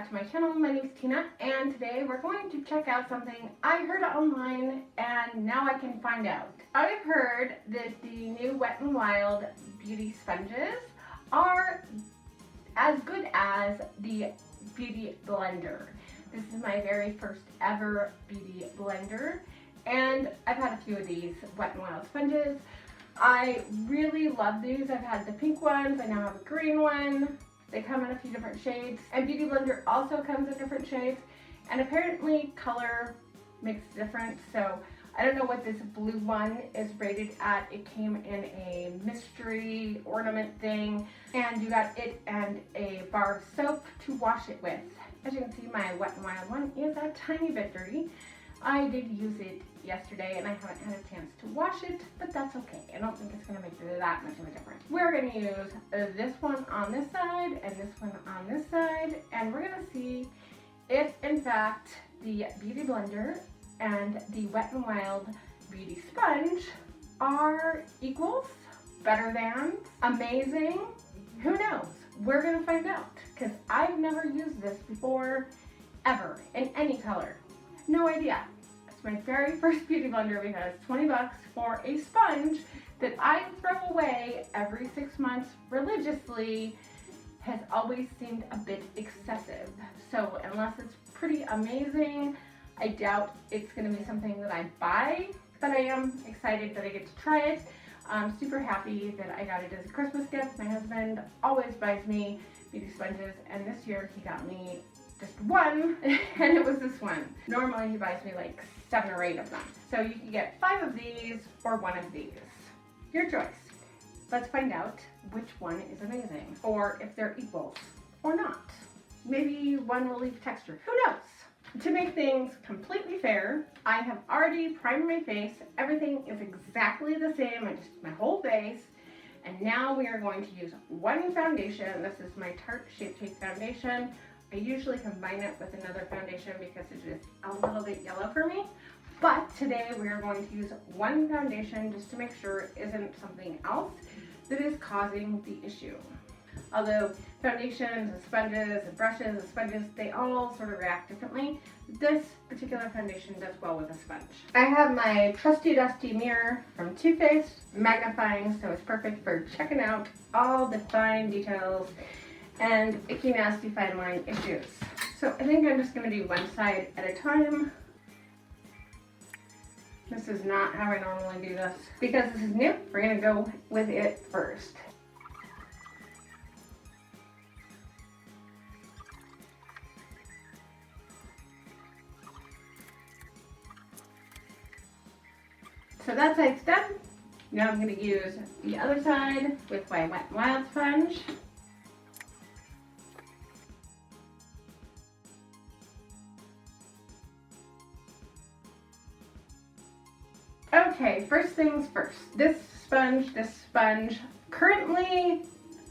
back to my channel. My name is Tina, and today we're going to check out something I heard online and now I can find out. I've heard that the new Wet n Wild beauty sponges are as good as the beauty blender. This is my very first ever beauty blender, and I've had a few of these Wet n Wild sponges. I really love these. I've had the pink ones, I now have a green one. They come in a few different shades, and Beauty Blender also comes in different shades, and apparently color makes a difference. So I don't know what this blue one is rated at. It came in a mystery ornament thing, and you got it and a bar of soap to wash it with. As you can see, my Wet n Wild one is a tiny bit dirty. I did use it yesterday and I haven't had a chance to wash it, but that's okay. I don't think it's going to make that much of a difference. We're going to use this one on this side and this one on this side, and we're going to see if in fact the Beauty Blender and the Wet n Wild Beauty Sponge are equals, better than, amazing. Who knows? We're going to find out, because I've never used this before, ever, in any color. No idea. It's my very first beauty blender because 20 bucks for a sponge that I throw away every 6 months religiously has always seemed a bit excessive. So unless it's pretty amazing, I doubt it's going to be something that I buy, but I am excited that I get to try it. I'm super happy that I got it as a Christmas gift. My husband always buys me beauty sponges, and this year he got me just one, and it was this one. Normally he buys me like 7 or 8 of them. So you can get 5 of these or 1 of these. Your choice. Let's find out which one is amazing, or if they're equals or not. Maybe one will leave texture. Who knows? To make things completely fair, I have already primed my face. Everything is exactly the same. I just my whole face. And now we are going to use one foundation. This is my Tarte Shape Tape foundation. I usually combine it with another foundation because it is a little bit yellow for me. But today we are going to use one foundation just to make sure it isn't something else that is causing the issue. Although foundations and sponges and brushes and sponges, they all sort of react differently. This particular foundation does well with a sponge. I have my trusty dusty mirror from Too Faced, magnifying, so it's perfect for checking out all the fine details and icky nasty fine line issues. So I think I'm just going to do one side at a time. This is not how I normally do this. Because this is new, we're going to go with it first. So that side's done. Now I'm going to use the other side with my Wet n Wild sponge. Okay, first things first. This sponge, currently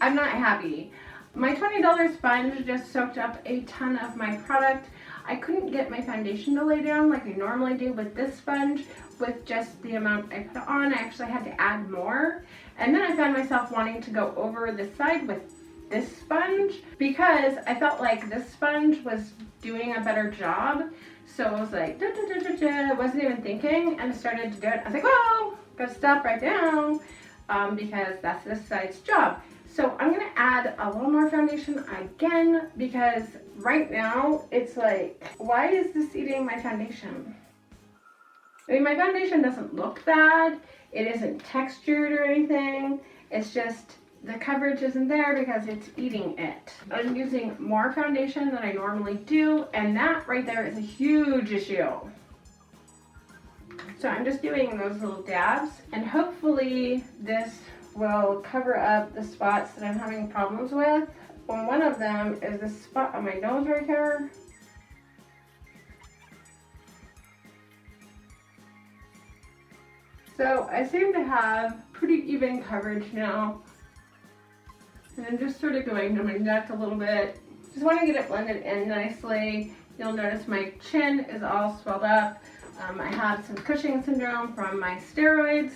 I'm not happy. My $20 sponge just soaked up a ton of my product. I couldn't get my foundation to lay down like I normally do with this sponge with just the amount I put on. I actually had to add more. And then I found myself wanting to go over the side with this sponge because I felt like this sponge was doing a better job. So I was like, I wasn't even thinking, and I started to do it. I was like, whoa, gotta stop right now because that's this side's job. So I'm gonna add a little more foundation again because right now it's like, why is this eating my foundation? I mean, my foundation doesn't look bad. It isn't textured or anything. It's just the coverage isn't there because it's eating it. I'm using more foundation than I normally do, and that right there is a huge issue. So I'm just doing those little dabs, and hopefully this will cover up the spots that I'm having problems with. Well, one of them is this spot on my nose right here. So I seem to have pretty even coverage now. And I'm just sort of going to my neck a little bit. Just want to get it blended in nicely. You'll notice my chin is all swelled up. I have some Cushing syndrome from my steroids,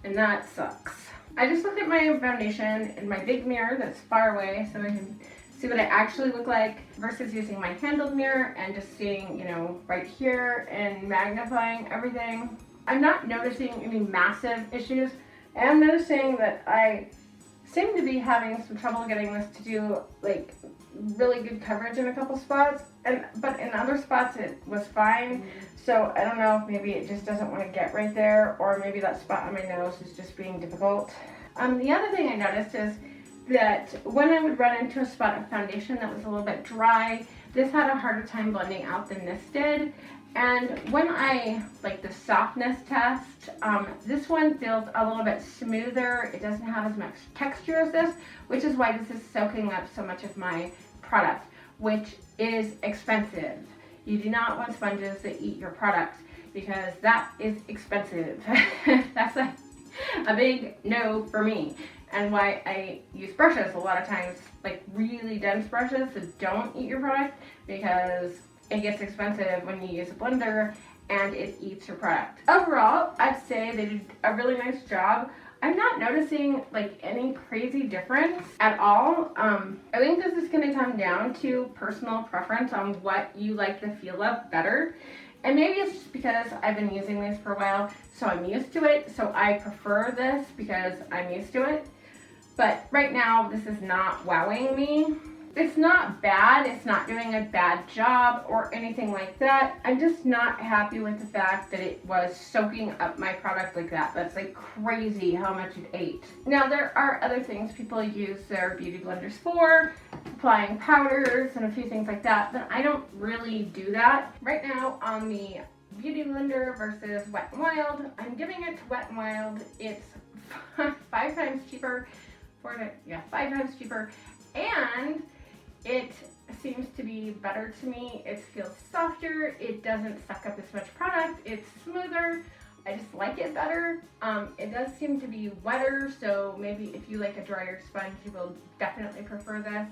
and that sucks. I just looked at my foundation in my big mirror that's far away so I can see what I actually look like versus using my handled mirror and just seeing, you know, right here and magnifying everything. I'm not noticing any massive issues. I am noticing that I seem to be having some trouble getting this to do like really good coverage in a couple spots, but in other spots it was fine. So I don't know, maybe it just doesn't want to get right there, or maybe that spot on my nose is just being difficult. The other thing I noticed is that when I would run into a spot of foundation that was a little bit dry, this had a harder time blending out than this did. And when I, like the softness test, this one feels a little bit smoother. It doesn't have as much texture as this, which is why this is soaking up so much of my product, which is expensive. You do not want sponges that eat your product because that is expensive. That's a big no for me, and why I use brushes a lot of times, like really dense brushes that don't eat your product, because it gets expensive when you use a blender and it eats your product. Overall, I'd say they did a really nice job. I'm not noticing like any crazy difference at all. I think this is going to come down to personal preference on what you like the feel of better. And maybe it's just because I've been using these for a while, so I'm used to it. So I prefer this because I'm used to it. But right now, this is not wowing me. It's not bad, it's not doing a bad job or anything like that. I'm just not happy with the fact that it was soaking up my product like that. That's like crazy how much it ate. Now there are other things people use their beauty blenders for, applying powders and a few things like that, but I don't really do that. Right now on the Beauty Blender versus Wet n Wild, I'm giving it to Wet n Wild. It's 5 times cheaper, 5 times cheaper, and it seems to be better to me. It feels softer. It doesn't suck up as much product. It's smoother. I just like it better. It does seem to be wetter, so maybe if you like a drier sponge, you will definitely prefer this.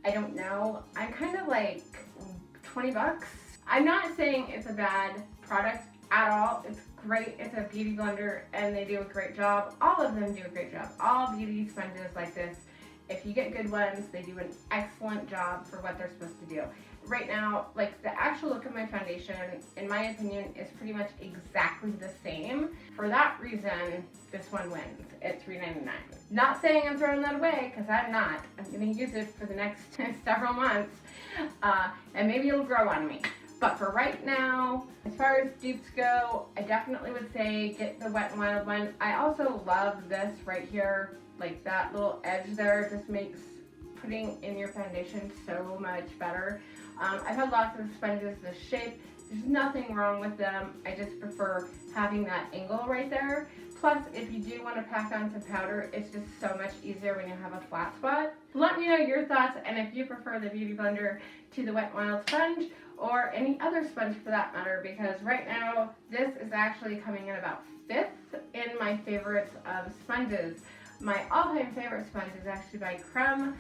I don't know. I'm kind of like 20 bucks. I'm not saying it's a bad product at all. It's great. It's a beauty blender and they do a great job. All of them do a great job. All beauty sponges like this, if you get good ones, they do an excellent job for what they're supposed to do. Right now, like the actual look of my foundation, in my opinion, is pretty much exactly the same. For that reason, this one wins at $3.99. Not saying I'm throwing that away, because I'm not. I'm going to use it for the next several months, and maybe it'll grow on me. But for right now, as far as dupes go, I definitely would say get the Wet n Wild one. I also love this right here. Like that little edge there just makes putting in your foundation so much better. I've had lots of sponges this shape. There's nothing wrong with them. I just prefer having that angle right there. Plus, if you do want to pack on some powder, it's just so much easier when you have a flat spot. Let me know your thoughts and if you prefer the Beauty Blender to the Wet n Wild sponge or any other sponge for that matter, because right now this is actually coming in about 5th in my favorites of sponges. My all-time favorite sponge is actually by Creme.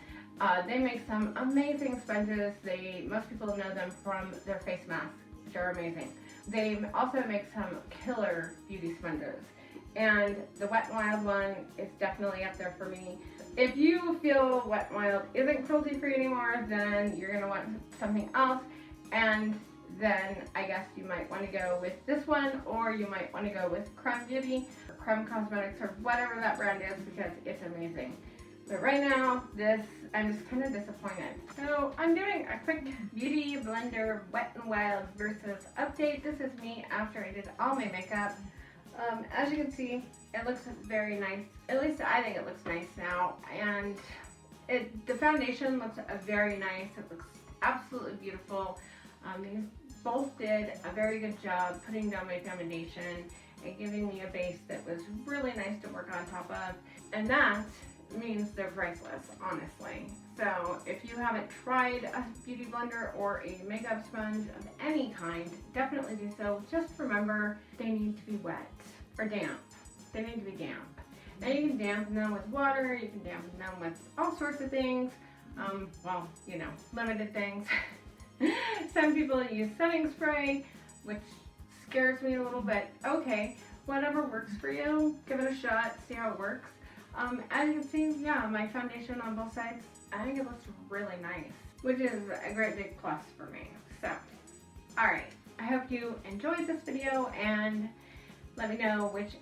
They make some amazing sponges. Most people know them from their face masks, which are amazing. They also make some killer beauty sponges. And the Wet n Wild one is definitely up there for me. If you feel Wet n Wild isn't cruelty-free anymore, then you're going to want something else. And then I guess you might want to go with this one, or you might want to go with Creme Beauty, or Creme Cosmetics, or whatever that brand is, because it's amazing. But right now, I'm just kind of disappointed. So I'm doing a quick Beauty Blender Wet n Wild versus update. This is me after I did all my makeup. As you can see, it looks very nice. At least I think it looks nice now. And the foundation looks very nice. It looks absolutely beautiful. These both did a very good job putting down my foundation and giving me a base that was really nice to work on top of. And that means they're priceless, honestly. So if you haven't tried a beauty blender or a makeup sponge of any kind, definitely do so. Just remember, they need to be wet or damp. They need to be damp. Now you can dampen them with water, you can dampen them with all sorts of things. Well, you know, limited things. Some people use setting spray, which scares me a little bit. Okay, whatever works for you, give it a shot, see how it works. As you can see, yeah, my foundation on both sides, I think it looks really nice, which is a great big plus for me. So, alright, I hope you enjoyed this video and let me know which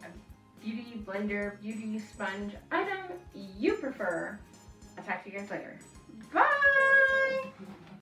beauty blender, beauty sponge item you prefer. I'll talk to you guys later. Bye!